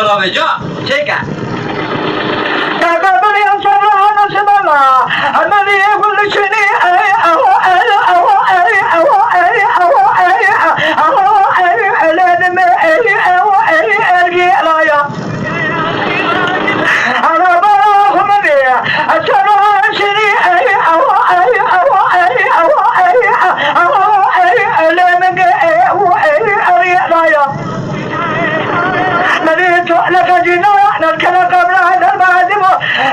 رابع جا شيكا تقبل يا سبحان الله الذي يقول شني لك جنوح نركنا قبل هذا المعدم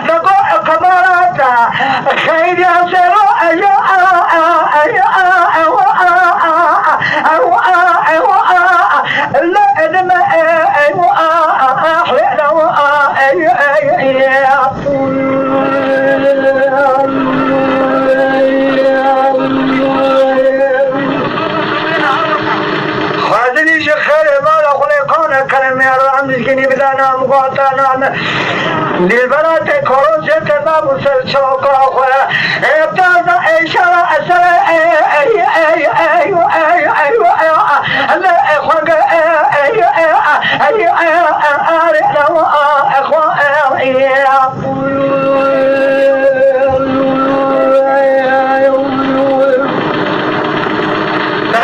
نقول كبارات خير يصيروا مسكيني بدانا مقاطعنا للبنات كروزة ما مسل شوقا خويا ابتازا اشارة اسرة الله اخوانك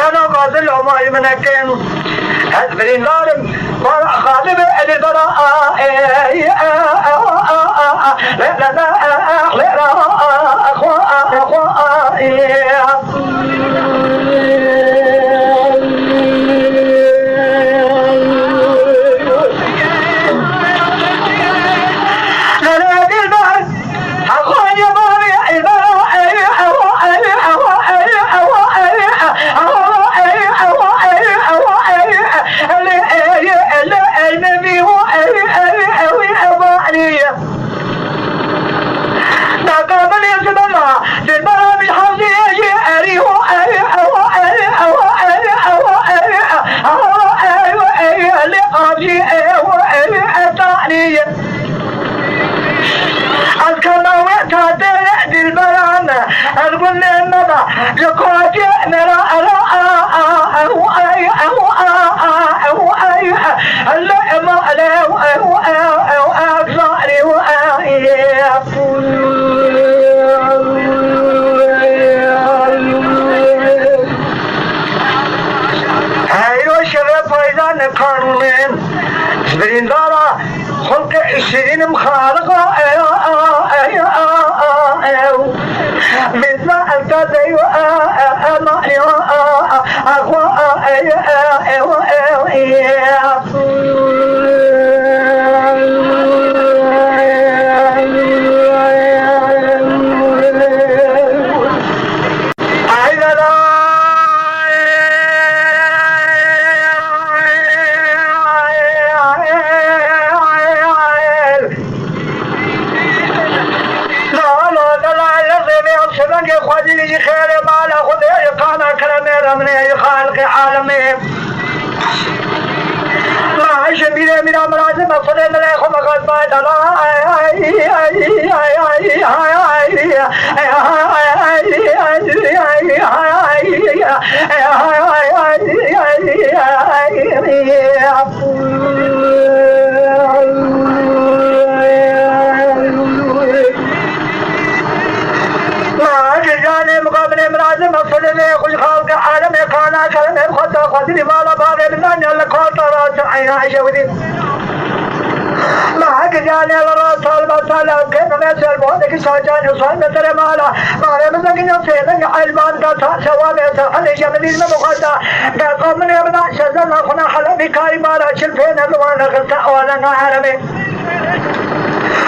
انا قاتل وما يمنكن هذبرين ظالم خالب البراء بريندارا خلق 20 مخالقة مثل الكذي من أمراض مصر عليكم قد بعد ما جاني الراس المسألة كنا نسأل بودك سجان وصل مثل مالا ما رمزك نصيبك حلمان قطع سوابع سحل جميل مبغدا قام من يبدا شزل خنا حلبي كاي مالا شلفين الوان غلطة ولا عالمي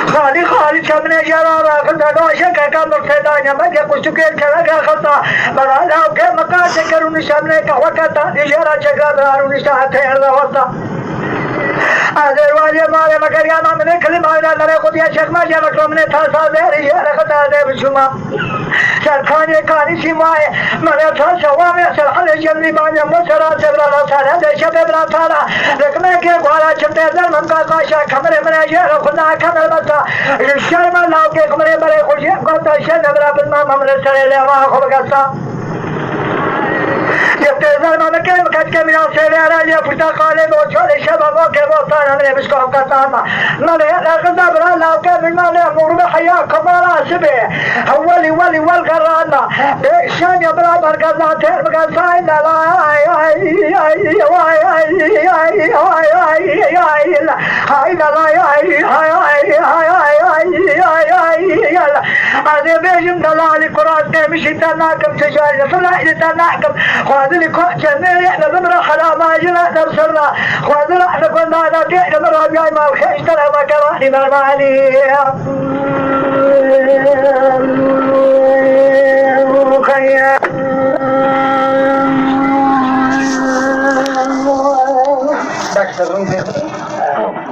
خالي خالي شمني جرارا خلطة دوشك كامل سيدانيا ما جاكو سكين كلاكا خلطة بلا لاو كي مكا شكرون شمني كوكتا ديجارا شكرارون شاعتين الوطة أذرواج مال مكريانا من كلمة إلى نرى قد يشك ما جرت من ثالث ذري رخت هذا بشما سرخاني كاني سماء من ثالث سوامي سرحل الجمل ما يمو سرا سبلا لا سرا دشب بلا ثالا ركمه كي قوالا چمتے در من کا کاشا کمرے من جر خدا کمر بتا شرم لاو کے کمرے مرے خوشی کو تا شن بلا بما ممر سرے لوا خو گسا زمان كم كم من السيارة اللي فرتقالي وشول شباب وكبار أنا بسكوب كتاما مالي الغضب لا كم مالي مغرب حياكم على سبي أولي ولي والقرانا شان يبرا بركزا تير بقصاين لا هذا بيجم دلالي قرآن مشي تناكم تجاري فلا تناكم وهذا اللي جميل احنا بمرا حلا ما جنا نبصرنا وهذا احنا كنا نبيع بمرا بياي ما وخيش ترى ما كراني ما مالي خيا دكتور